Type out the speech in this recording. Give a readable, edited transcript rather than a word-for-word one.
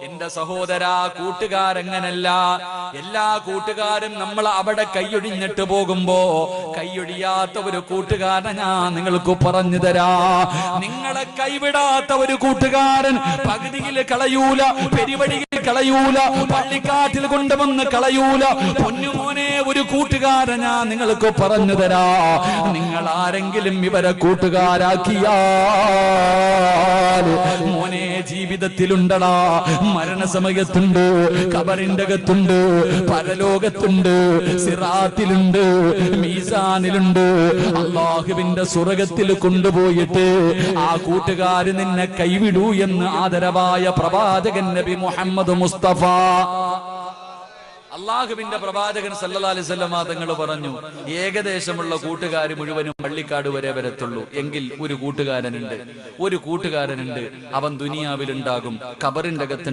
എന്റെ സഹോദരാ, കൂട്ടുകാരെങ്ങനല്ല. എല്ലാ കൂട്ടുകാരും നമ്മൾ അവിടെ കൈയൊഴിഞ്ഞിട്ട് പോകുമ്പോ കൈയൊഴിയാത്ത ഒരു കൂട്ടുകാരനെ ഞാൻ നിങ്ങൾക്ക് പറഞ്ഞു തരാ. നിങ്ങളെ കൈവിടാത്ത ഒരു കൂട്ടുകാരൻ പകുതിയിൽ കളയൂല, പെരുവഴിയിൽ കളയൂല, പള്ളിക്കാട്ടിൽ കൊണ്ടുവന്ന് കളയൂല. പൊന്നുമോനെ, ഒരു കൂട്ടുകാരൻ ഞാൻ നിങ്ങൾക്ക് പറഞ്ഞു തരാ. നിങ്ങൾ ആരെങ്കിലും ഇവരെ കൂട്ടുകാരാക്കിയാൽ മോനെ ജീവിതത്തിലുണ്ടടാ, മരണസമയത്തുണ്ട്, ഖബറിന്റെ അകത്തുണ്ട്, പരലോകത്തുണ്ട്, സിറാത്തിലുണ്ട്, മീസാനിലുണ്ട്. അല്ലാഹുവിന്റെ സ്വർഗ്ഗത്തിൽ കൊണ്ടുപോയിട്ട് ആ കൂട്ടുകാര് നിന്നെ കൈവിടൂ എന്ന് ആദരവായ പ്രവാചകൻ നബി മുഹമ്മദ് മുസ്തഫ അള്ളാഹുവിന്റെ പ്രവാചകൻ സല്ലല്ലാഹു അലൈഹി വസല്ലം തങ്ങൾ പറഞ്ഞു, ഏകദേശമുള്ള കൂട്ടുകാർ മുഴുവനും പള്ളിക്കാട് വരെ വരത്തുള്ളൂ. എങ്കിൽ ഒരു കൂട്ടുകാരനുണ്ട്, അവൻ ദുനിയാവിലുണ്ടാകും, ഖബറിന്റെ അകത്ത്